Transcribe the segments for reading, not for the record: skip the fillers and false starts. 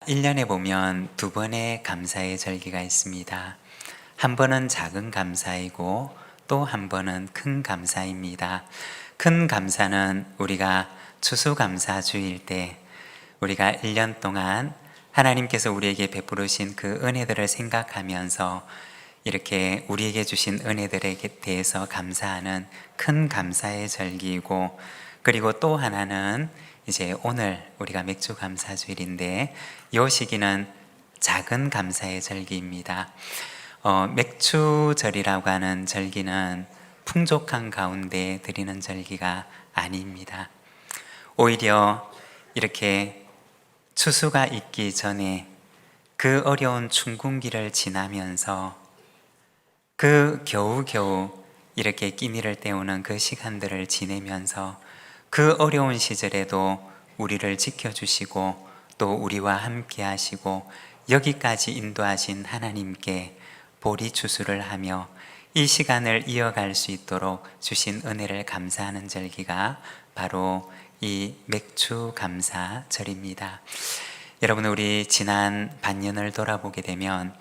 1년에 보면 두 번의 감사의 절기가 있습니다. 한 번은 작은 감사이고 또 한 번은 큰 감사입니다. 큰 감사는 우리가 추수감사주일 때 우리가 1년 동안 하나님께서 우리에게 베푸르신 그 은혜들을 생각하면서 이렇게 우리에게 주신 은혜들에 대해서 감사하는 큰 감사의 절기이고, 그리고 또 하나는 이제 오늘 우리가 맥주 감사주일인데 이 시기는 작은 감사의 절기입니다. 맥주절이라고 하는 절기는 풍족한 가운데 드리는 절기가 아닙니다. 오히려 이렇게 추수가 있기 전에 그 어려운 춘궁기를 지나면서 그 겨우겨우 이렇게 끼니를 때우는 그 시간들을 지내면서 그 어려운 시절에도 우리를 지켜주시고 또 우리와 함께 하시고 여기까지 인도하신 하나님께 보리 추수를 하며 이 시간을 이어갈 수 있도록 주신 은혜를 감사하는 절기가 바로 이 맥주 감사절입니다. 여러분, 우리 지난 반년을 돌아보게 되면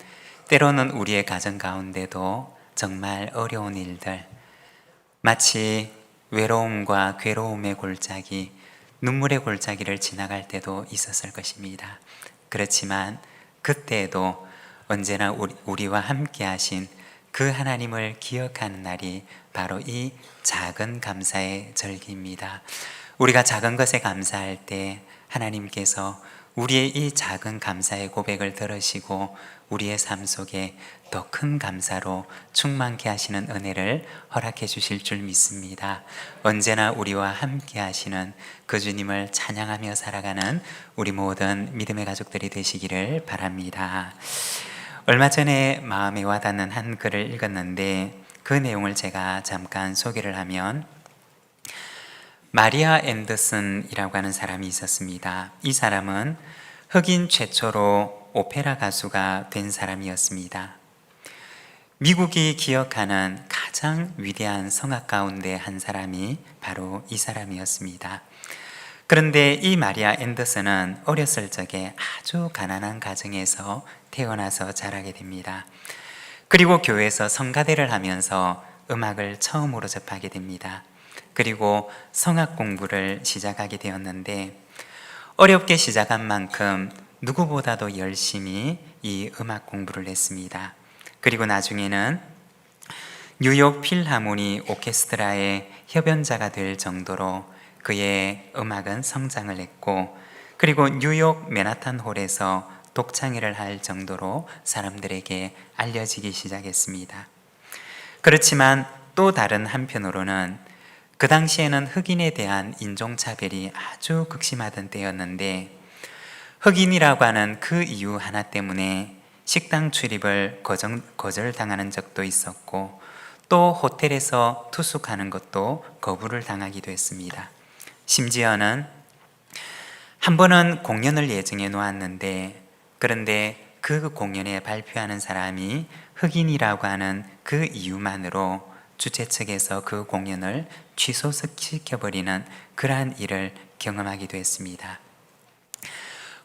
때로는 우리의 가정 가운데도 정말 어려운 일들, 마치 외로움과 괴로움의 골짜기, 눈물의 골짜기를 지나갈 때도 있었을 것입니다. 그렇지만 그때에도 언제나 우리와 함께 하신 그 하나님을 기억하는 날이 바로 이 작은 감사의 절기입니다. 우리가 작은 것에 감사할 때 하나님께서 우리의 이 작은 감사의 고백을 들으시고 우리의 삶 속에 더 큰 감사로 충만케 하시는 은혜를 허락해 주실 줄 믿습니다. 언제나 우리와 함께 하시는 그 주님을 찬양하며 살아가는 우리 모든 믿음의 가족들이 되시기를 바랍니다. 얼마 전에 마음에 와닿는 한 글을 읽었는데 그 내용을 제가 잠깐 소개를 하면, 마리아 앤더슨이라고 하는 사람이 있었습니다. 이 사람은 흑인 최초로 오페라 가수가 된 사람이었습니다. 미국이 기억하는 가장 위대한 성악 가운데 한 사람이 바로 이 사람이었습니다. 그런데 이 마리아 앤더슨은 어렸을 적에 아주 가난한 가정에서 태어나서 자라게 됩니다. 그리고 교회에서 성가대를 하면서 음악을 처음으로 접하게 됩니다. 그리고 성악 공부를 시작하게 되었는데 어렵게 시작한 만큼 누구보다도 열심히 이 음악 공부를 했습니다. 그리고 나중에는 뉴욕 필하모니 오케스트라의 협연자가 될 정도로 그의 음악은 성장을 했고, 그리고 뉴욕 맨하탄 홀에서 독창회를 할 정도로 사람들에게 알려지기 시작했습니다. 그렇지만 또 다른 한편으로는 그 당시에는 흑인에 대한 인종차별이 아주 극심하던 때였는데 흑인이라고 하는 그 이유 하나 때문에 식당 출입을 거절당하는 적도 있었고 또 호텔에서 투숙하는 것도 거부를 당하기도 했습니다. 심지어는 한 번은 공연을 예정해 놓았는데, 그런데 그 공연에 발표하는 사람이 흑인이라고 하는 그 이유만으로 주최 측에서 그 공연을 취소시켜버리는 그러한 일을 경험하기도 했습니다.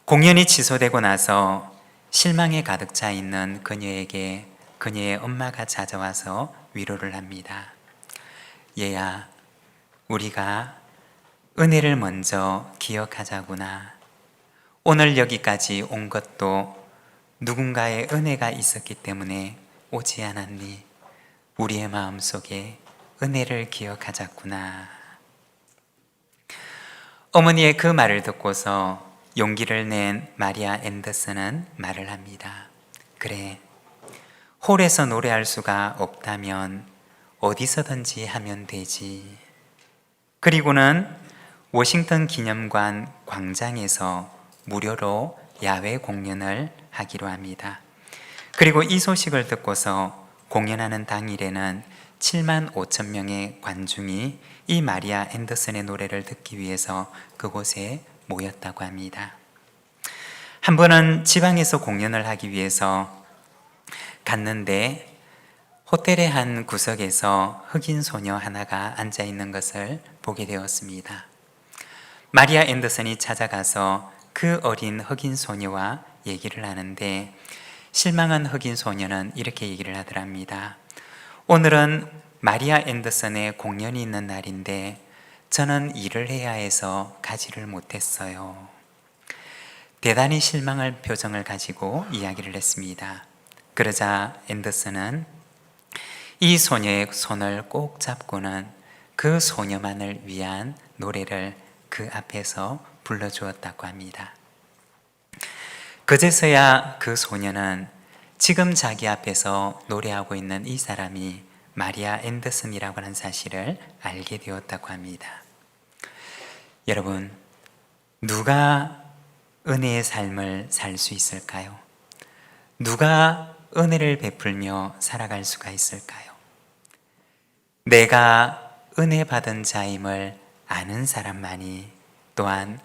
공연이 취소되고 나서 실망에 가득 차 있는 그녀에게 그녀의 엄마가 찾아와서 위로를 합니다. 얘야, 우리가 은혜를 먼저 기억하자구나. 오늘 여기까지 온 것도 누군가의 은혜가 있었기 때문에 오지 않았니? 우리의 마음속에 은혜를 기억하자꾸나. 어머니의 그 말을 듣고서 용기를 낸 마리아 앤더슨은 말을 합니다. 그래, 홀에서 노래할 수가 없다면 어디서든지 하면 되지. 그리고는 워싱턴 기념관 광장에서 무료로 야외 공연을 하기로 합니다. 그리고 이 소식을 듣고서 공연하는 당일에는 7만 5천 명의 관중이 이 마리아 앤더슨의 노래를 듣기 위해서 그곳에 모였다고 합니다. 한 번은 지방에서 공연을 하기 위해서 갔는데 호텔의 한 구석에서 흑인 소녀 하나가 앉아 있는 것을 보게 되었습니다. 마리아 앤더슨이 찾아가서 그 어린 흑인 소녀와 얘기를 하는데, 실망한 흑인 소녀는 이렇게 얘기를 하더랍니다. 오늘은 마리아 앤더슨의 공연이 있는 날인데 저는 일을 해야 해서 가지를 못했어요. 대단히 실망할 표정을 가지고 이야기를 했습니다. 그러자 앤더슨은 이 소녀의 손을 꼭 잡고는 그 소녀만을 위한 노래를 그 앞에서 불러주었다고 합니다. 그제서야 그 소녀는 지금 자기 앞에서 노래하고 있는 이 사람이 마리아 앤더슨이라고 하는 사실을 알게 되었다고 합니다. 여러분, 누가 은혜의 삶을 살 수 있을까요? 누가 은혜를 베풀며 살아갈 수가 있을까요? 내가 은혜 받은 자임을 아는 사람만이 또한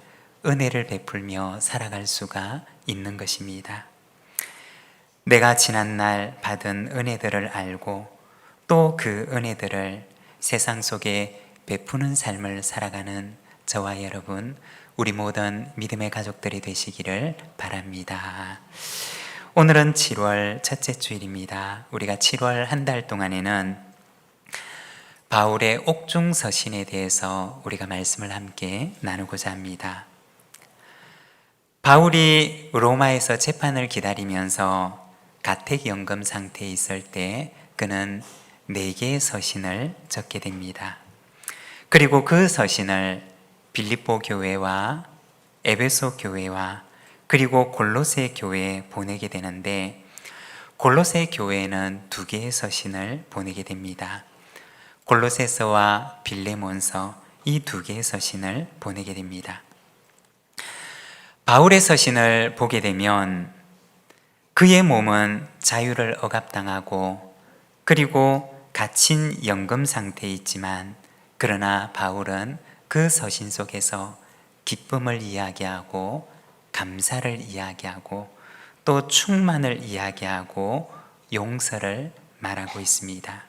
은혜를 베풀며 살아갈 수가 있는 것입니다. 내가 지난날 받은 은혜들을 알고 또 그 은혜들을 세상 속에 베푸는 삶을 살아가는 저와 여러분, 우리 모든 믿음의 가족들이 되시기를 바랍니다. 오늘은 7월 첫째 주일입니다. 우리가 7월 한 달 동안에는 바울의 옥중 서신에 대해서 우리가 말씀을 함께 나누고자 합니다. 바울이 로마에서 재판을 기다리면서 가택연금 상태에 있을 때 그는 4개의 서신을 적게 됩니다. 그리고 그 서신을 빌립보 교회와 에베소 교회와 그리고 골로새 교회에 보내게 되는데, 골로새 교회에는 2개의 서신을 보내게 됩니다. 골로새서와 빌레몬서, 이 2개의 서신을 보내게 됩니다. 바울의 서신을 보게 되면 그의 몸은 자유를 억압당하고 그리고 갇힌 연금 상태에 있지만, 그러나 바울은 그 서신 속에서 기쁨을 이야기하고 감사를 이야기하고 또 충만을 이야기하고 용서를 말하고 있습니다.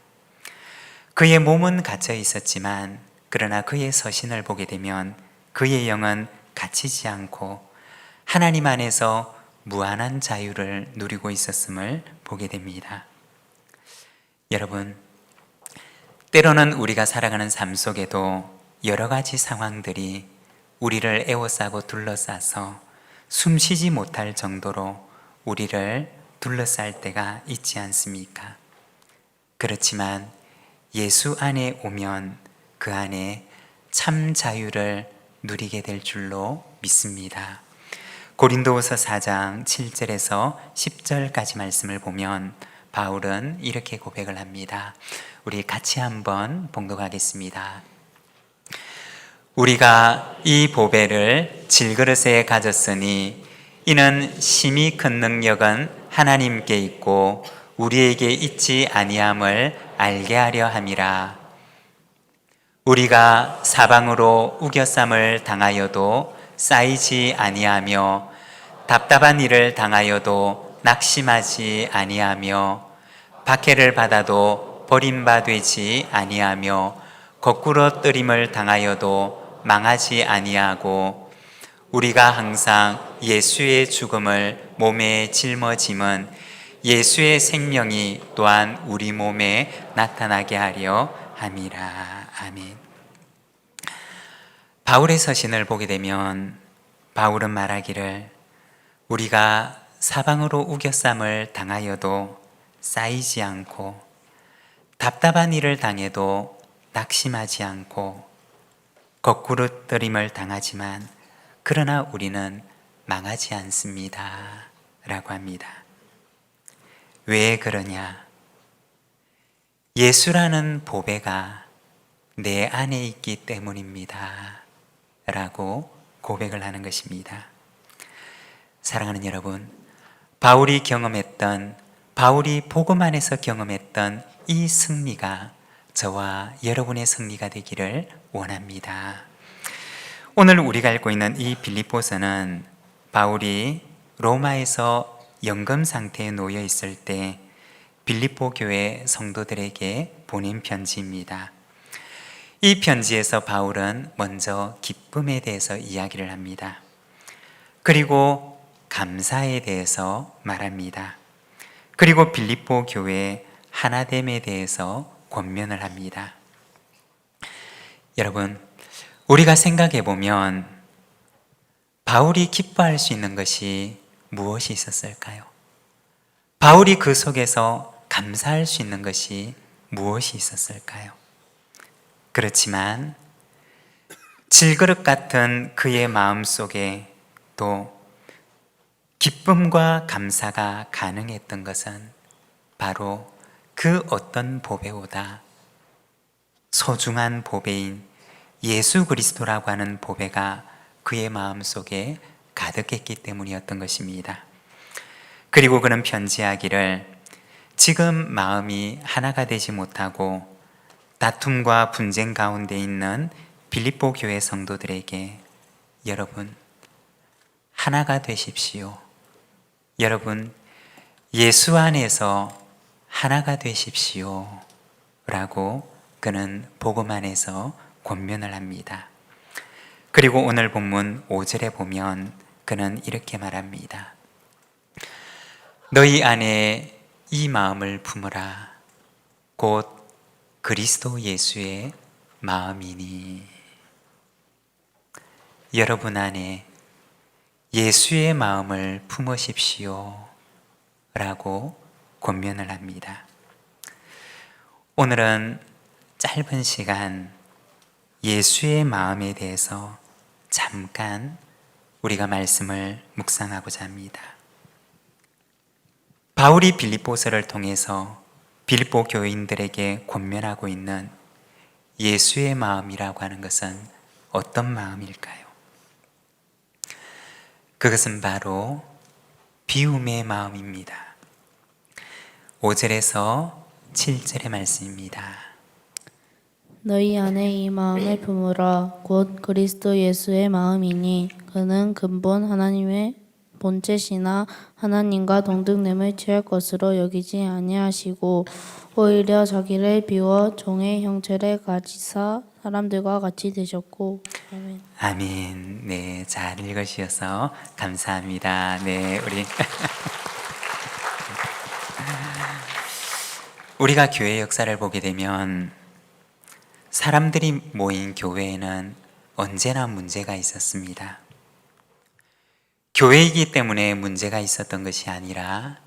그의 몸은 갇혀 있었지만 그러나 그의 서신을 보게 되면 그의 영은 갇히지 않고 하나님 안에서 무한한 자유를 누리고 있었음을 보게 됩니다. 여러분, 때로는 우리가 살아가는 삶 속에도 여러 가지 상황들이 우리를 에워싸고 둘러싸서 숨쉬지 못할 정도로 우리를 둘러쌀 때가 있지 않습니까? 그렇지만 예수 안에 오면 그 안에 참 자유를 누리게 될 줄로 믿습니다. 고린도후서 4장 7절에서 10절까지 말씀을 보면 바울은 이렇게 고백을 합니다. 우리 같이 한번 봉독하겠습니다. 우리가 이 보배를 질그릇에 가졌으니 이는 심히 큰 능력은 하나님께 있고 우리에게 있지 아니함을 알게 하려 함이라. 우리가 사방으로 우겨쌈을 당하여도 쌓이지 아니하며 답답한 일을 당하여도 낙심하지 아니하며 박해를 받아도 버림받지 아니하며 거꾸로 뜨림을 당하여도 망하지 아니하고 우리가 항상 예수의 죽음을 몸에 짊어짐은 예수의 생명이 또한 우리 몸에 나타나게 하려 함이라. 아멘. 바울의 서신을 보게 되면 바울은 말하기를 우리가 사방으로 우겨쌈을 당하여도 쌓이지 않고 답답한 일을 당해도 낙심하지 않고 거꾸로 뜨림을 당하지만 그러나 우리는 망하지 않습니다 라고 합니다. 왜 그러냐? 예수라는 보배가 내 안에 있기 때문입니다 라고 고백을 하는 것입니다. 사랑하는 여러분, 바울이 복음 안에서 경험했던 이 승리가 저와 여러분의 승리가 되기를 원합니다. 오늘 우리가 읽고 있는 이 빌립보서는 바울이 로마에서 연금 상태에 놓여 있을 때 빌립보 교회 성도들에게 보낸 편지입니다. 이 편지에서 바울은 먼저 기쁨에 대해서 이야기를 합니다. 그리고 감사에 대해서 말합니다. 그리고 빌립보 교회의 하나됨에 대해서 권면을 합니다. 여러분, 우리가 생각해 보면 바울이 기뻐할 수 있는 것이 무엇이 있었을까요? 바울이 그 속에서 감사할 수 있는 것이 무엇이 있었을까요? 그렇지만 질그릇 같은 그의 마음 속에 또 기쁨과 감사가 가능했던 것은 바로 그 어떤 보배보다 소중한 보배인 예수 그리스도라고 하는 보배가 그의 마음 속에 가득했기 때문이었던 것입니다. 그리고 그는 편지하기를 지금 마음이 하나가 되지 못하고 다툼과 분쟁 가운데 있는 빌립보 교회 성도들에게 여러분 하나가 되십시오. 여러분 예수 안에서 하나가 되십시오 라고 그는 복음 안에서 권면을 합니다. 그리고 오늘 본문 5절에 보면 그는 이렇게 말합니다. 너희 안에 이 마음을 품으라. 곧 그리스도 예수의 마음이니. 여러분 안에 예수의 마음을 품으십시오 라고 권면을 합니다. 오늘은 짧은 시간 예수의 마음에 대해서 잠깐 우리가 말씀을 묵상하고자 합니다. 바울이 빌립보서를 통해서 빌립보 교인들에게 권면하고 있는 예수의 마음이라고 하는 것은 어떤 마음일까요? 그것은 바로 비움의 마음입니다. 5절에서 7절의 말씀입니다. 너희 안에 이 마음을 품으라. 곧 그리스도 예수의 마음이니 그는 근본 하나님의 본체시나 하나님과 동등됨을 취할 것으로 여기지 아니하시고 오히려 자기를 비워 종의 형체를 가지사 사람들과 같이 되셨고. 아멘. 아멘. 네, 잘 읽으셔서 감사합니다. 네, 우리가 교회 역사를 보게 되면 사람들이 모인 교회에는 언제나 문제가 있었습니다. 교회이기 때문에 문제가 있었던 것이 아니라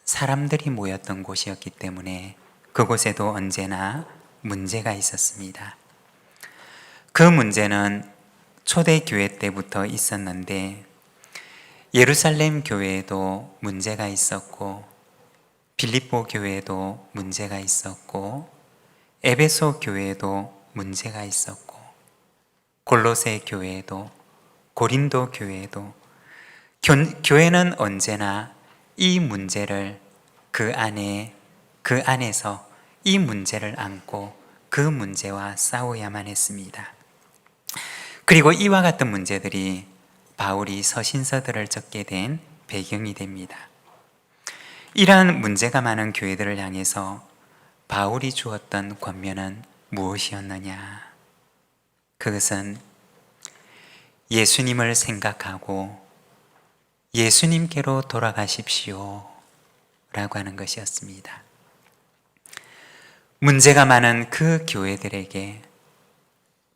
사람들이 모였던 곳이었기 때문에 그곳에도 언제나 문제가 있었습니다. 그 문제는 초대교회 때부터 있었는데 예루살렘 교회에도 문제가 있었고 빌립보 교회에도 문제가 있었고 에베소 교회에도 문제가 있었고 골로새 교회에도 고린도 교회에도 교회는 언제나 이 문제를 그 안에서 이 문제를 안고 그 문제와 싸워야만 했습니다. 그리고 이와 같은 문제들이 바울이 서신서들을 적게 된 배경이 됩니다. 이러한 문제가 많은 교회들을 향해서 바울이 주었던 권면은 무엇이었느냐? 그것은 예수님을 생각하고 예수님께로 돌아가십시오 라고 하는 것이었습니다. 문제가 많은 그 교회들에게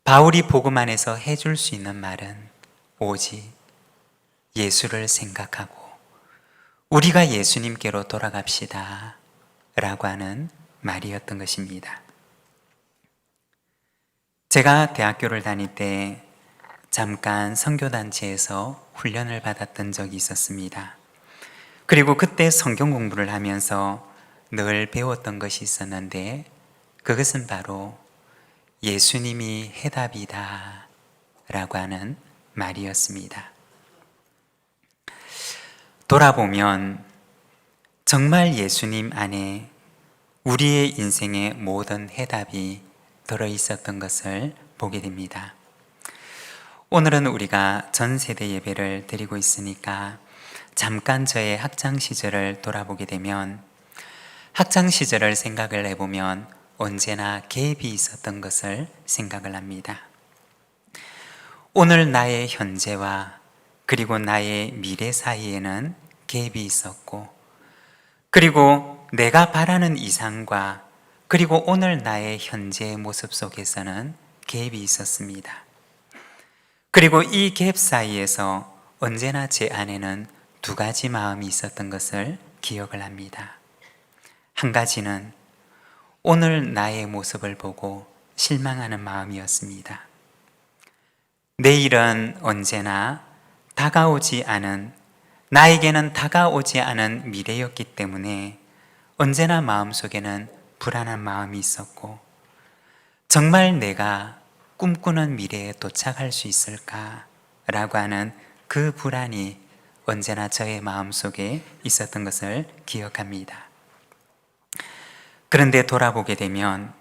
바울이 복음 안에서 해줄 수 있는 말은 오직 예수를 생각하고 우리가 예수님께로 돌아갑시다 라고 하는 말이었던 것입니다. 제가 대학교를 다닐 때 잠깐 선교단체에서 훈련을 받았던 적이 있었습니다. 그리고 그때 성경 공부를 하면서 늘 배웠던 것이 있었는데 그것은 바로 예수님이 해답이다 라고 하는 말이었습니다. 돌아보면 정말 예수님 안에 우리의 인생의 모든 해답이 들어있었던 것을 보게 됩니다. 오늘은 우리가 전 세대 예배를 드리고 있으니까 잠깐 저의 학창 시절을 돌아보게 되면 학창 시절을 생각을 해보면 언제나 갭이 있었던 것을 생각을 합니다. 오늘 나의 현재와 그리고 나의 미래 사이에는 갭이 있었고, 그리고 내가 바라는 이상과 그리고 오늘 나의 현재의 모습 속에서는 갭이 있었습니다. 그리고 이 갭 사이에서 언제나 제 안에는 두 가지 마음이 있었던 것을 기억을 합니다. 한 가지는 오늘 나의 모습을 보고 실망하는 마음이었습니다. 내일은 언제나 나에게는 다가오지 않은 미래였기 때문에 언제나 마음속에는 불안한 마음이 있었고, 정말 내가 꿈꾸는 미래에 도착할 수 있을까라고 하는 그 불안이 언제나 저의 마음속에 있었던 것을 기억합니다. 그런데 돌아보게 되면,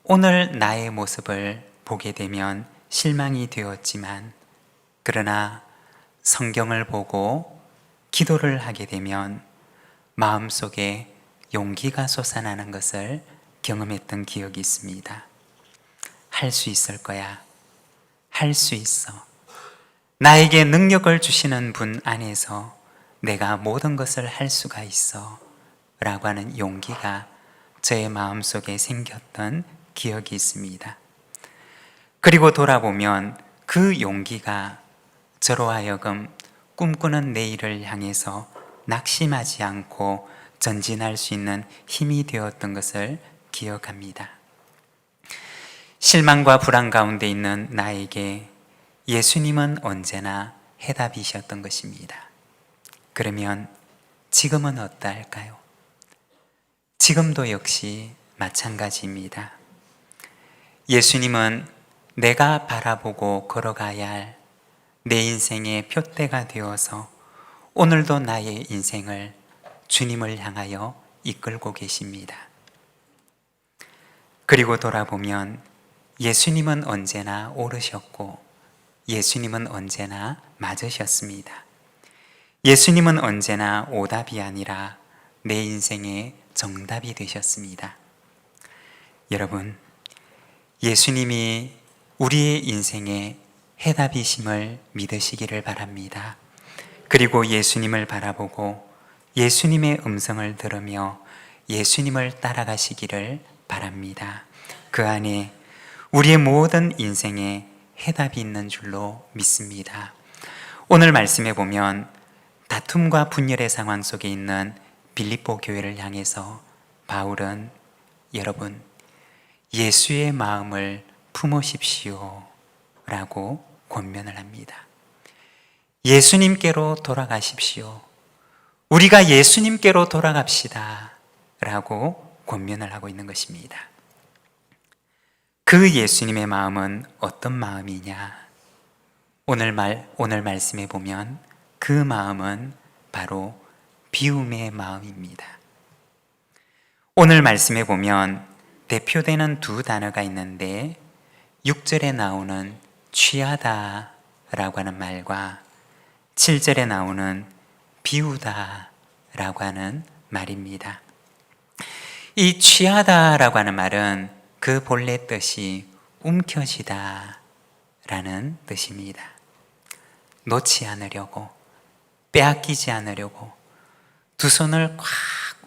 오늘 나의 모습을 보게 되면 실망이 되었지만, 그러나 성경을 보고 기도를 하게 되면 마음속에 용기가 솟아나는 것을 경험했던 기억이 있습니다. 할 수 있을 거야. 할 수 있어. 나에게 능력을 주시는 분 안에서 내가 모든 것을 할 수가 있어. 라고 하는 용기가 저의 마음속에 생겼던 기억이 있습니다. 그리고 돌아보면 그 용기가 저로 하여금 꿈꾸는 내일을 향해서 낙심하지 않고 전진할 수 있는 힘이 되었던 것을 기억합니다. 실망과 불안 가운데 있는 나에게 예수님은 언제나 해답이셨던 것입니다. 그러면 지금은 어떠할까요? 지금도 역시 마찬가지입니다. 예수님은 내가 바라보고 걸어가야 할 내 인생의 표대가 되어서 오늘도 나의 인생을 주님을 향하여 이끌고 계십니다. 그리고 돌아보면 예수님은 언제나 옳으셨고 예수님은 언제나 맞으셨습니다. 예수님은 언제나 오답이 아니라 내 인생의 정답이 되셨습니다. 여러분, 예수님이 우리의 인생의 해답이심을 믿으시기를 바랍니다. 그리고 예수님을 바라보고 예수님의 음성을 들으며 예수님을 따라가시기를 바랍니다. 그 안에 우리의 모든 인생에 해답이 있는 줄로 믿습니다. 오늘 말씀에 보면 다툼과 분열의 상황 속에 있는 빌립보 교회를 향해서 바울은 여러분, 예수의 마음을 품으십시오 라고 권면을 합니다. 예수님께로 돌아가십시오. 우리가 예수님께로 돌아갑시다 라고 권면을 하고 있는 것입니다. 그 예수님의 마음은 어떤 마음이냐? 오늘 말씀에 보면 그 마음은 바로 비움의 마음입니다. 오늘 말씀에 보면 대표되는 두 단어가 있는데 6절에 나오는 취하다 라고 하는 말과 7절에 나오는 비우다 라고 하는 말입니다. 이 취하다 라고 하는 말은 그 본래 뜻이 움켜쥐다 라는 뜻입니다. 놓지 않으려고, 빼앗기지 않으려고 두 손을 꽉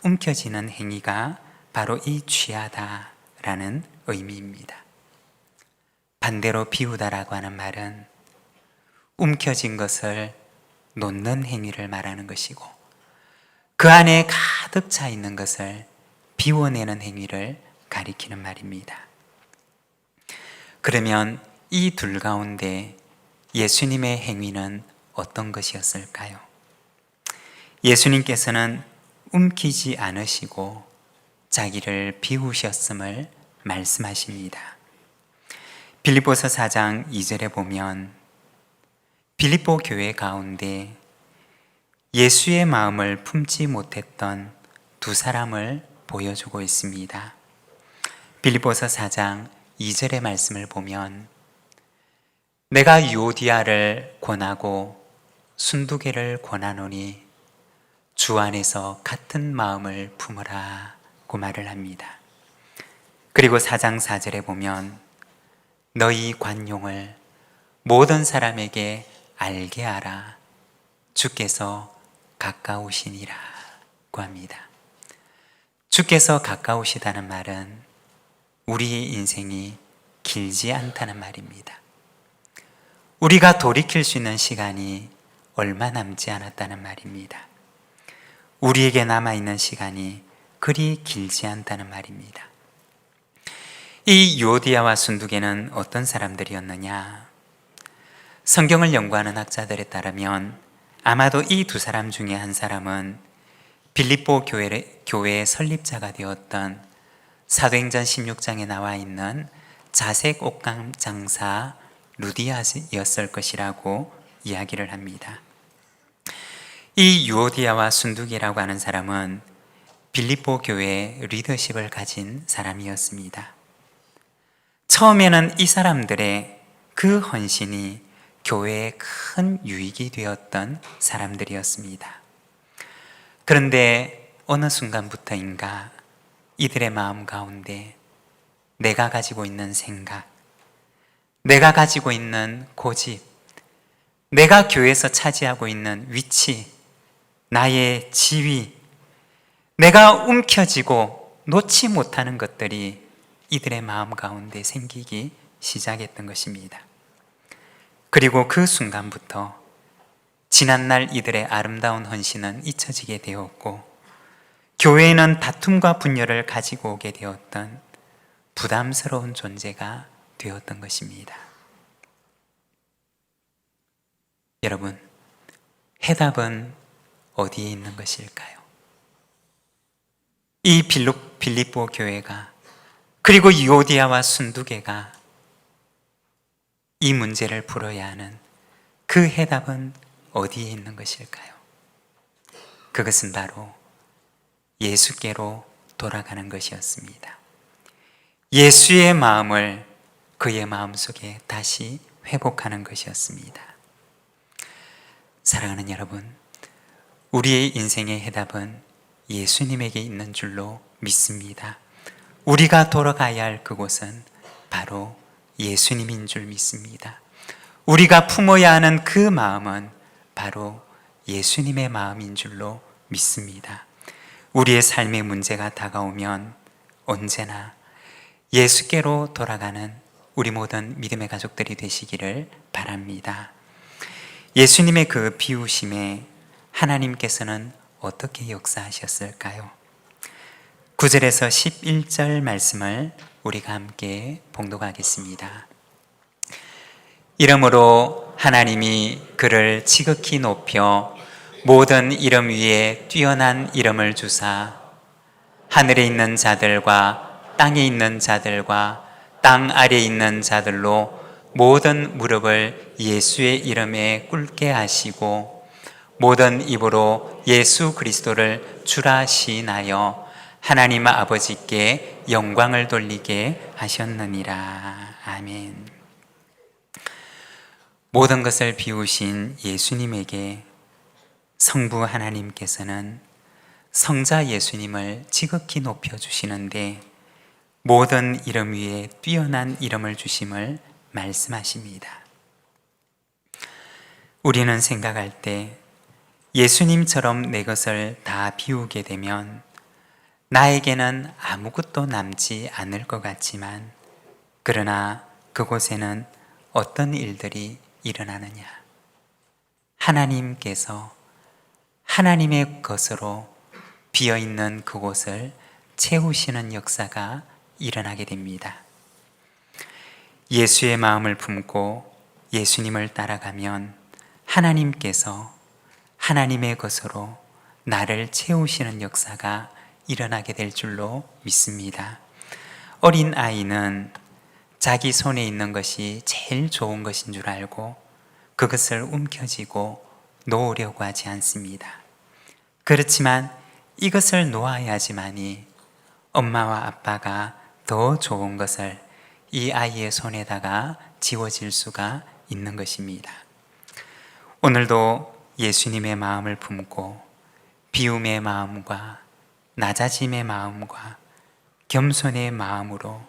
움켜쥐는 행위가 바로 이 취하다 라는 의미입니다. 반대로 비우다라고 하는 말은 움켜쥔 것을 놓는 행위를 말하는 것이고 그 안에 가득 차 있는 것을 비워내는 행위를 가리키는 말입니다. 그러면 이 둘 가운데 예수님의 행위는 어떤 것이었을까요? 예수님께서는 움키지 않으시고 자기를 비우셨음을 말씀하십니다. 빌립보서 4장 2절에 보면 빌립보 교회 가운데 예수의 마음을 품지 못했던 두 사람을 보여주고 있습니다. 빌립보서 4장 2절의 말씀을 보면 내가 유오디아를 권하고 순두개를 권하노니 주 안에서 같은 마음을 품으라고 말을 합니다. 그리고 4장 4절에 보면 너희 관용을 모든 사람에게 알게 하라 주께서 가까우시니라고 합니다. 주께서 가까우시다는 말은 우리의 인생이 길지 않다는 말입니다. 우리가 돌이킬 수 있는 시간이 얼마 남지 않았다는 말입니다. 우리에게 남아있는 시간이 그리 길지 않다는 말입니다. 이 유오디아와 순두계는 어떤 사람들이었느냐? 성경을 연구하는 학자들에 따르면 아마도 이 두 사람 중에 한 사람은 빌립보 교회의 설립자가 되었던 사도행전 16장에 나와 있는 자색 옷감 장사 루디아였을 것이라고 이야기를 합니다. 이 유오디아와 순두계라고 하는 사람은 빌립보 교회의 리더십을 가진 사람이었습니다. 처음에는 이 사람들의 그 헌신이 교회에 큰 유익이 되었던 사람들이었습니다. 그런데 어느 순간부터인가 이들의 마음 가운데 내가 가지고 있는 생각, 내가 가지고 있는 고집, 내가 교회에서 차지하고 있는 위치, 나의 지위, 내가 움켜쥐고 놓지 못하는 것들이 이들의 마음 가운데 생기기 시작했던 것입니다. 그리고 그 순간부터 지난날 이들의 아름다운 헌신은 잊혀지게 되었고 교회에는 다툼과 분열을 가지고 오게 되었던 부담스러운 존재가 되었던 것입니다. 여러분, 해답은 어디에 있는 것일까요? 이 빌립보 교회가 그리고 유오디아와 순두계가 이 문제를 풀어야 하는 그 해답은 어디에 있는 것일까요? 그것은 바로 예수께로 돌아가는 것이었습니다. 예수의 마음을 그의 마음속에 다시 회복하는 것이었습니다. 사랑하는 여러분, 우리의 인생의 해답은 예수님에게 있는 줄로 믿습니다. 우리가 돌아가야 할 그곳은 바로 예수님인 줄 믿습니다. 우리가 품어야 하는 그 마음은 바로 예수님의 마음인 줄로 믿습니다. 우리의 삶의 문제가 다가오면 언제나 예수께로 돌아가는 우리 모든 믿음의 가족들이 되시기를 바랍니다. 예수님의 그 비우심에 하나님께서는 어떻게 역사하셨을까요? 9절에서 11절 말씀을 우리가 함께 봉독하겠습니다. 이러므로 하나님이 그를 지극히 높여 모든 이름 위에 뛰어난 이름을 주사 하늘에 있는 자들과 땅에 있는 자들과 땅 아래에 있는 자들로 모든 무릎을 예수의 이름에 꿇게 하시고 모든 입으로 예수 그리스도를 주라 시인하여 하나님 아버지께 영광을 돌리게 하셨느니라. 아멘. 모든 것을 비우신 예수님에게 성부 하나님께서는 성자 예수님을 지극히 높여주시는데 모든 이름 위에 뛰어난 이름을 주심을 말씀하십니다. 우리는 생각할 때 예수님처럼 내 것을 다 비우게 되면 나에게는 아무것도 남지 않을 것 같지만 그러나 그곳에는 어떤 일들이 일어나느냐? 하나님께서 하나님의 것으로 비어있는 그곳을 채우시는 역사가 일어나게 됩니다. 예수의 마음을 품고 예수님을 따라가면 하나님께서 하나님의 것으로 나를 채우시는 역사가 일어나게 될 줄로 믿습니다. 어린 아이는 자기 손에 있는 것이 제일 좋은 것인 줄 알고 그것을 움켜쥐고 놓으려고 하지 않습니다. 그렇지만 이것을 놓아야지만이 엄마와 아빠가 더 좋은 것을 이 아이의 손에다가 지워질 수가 있는 것입니다. 오늘도 예수님의 마음을 품고 비움의 마음과 낮아짐의 마음과 겸손의 마음으로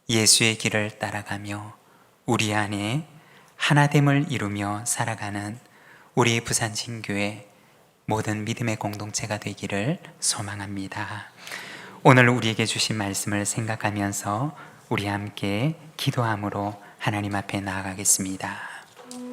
예수의 길을 따라가며 우리 안에 하나됨을 이루며 살아가는 우리 부산진교회 모든 믿음의 공동체가 되기를 소망합니다. 오늘 우리에게 주신 말씀을 생각하면서 우리 함께 기도함으로 하나님 앞에 나아가겠습니다.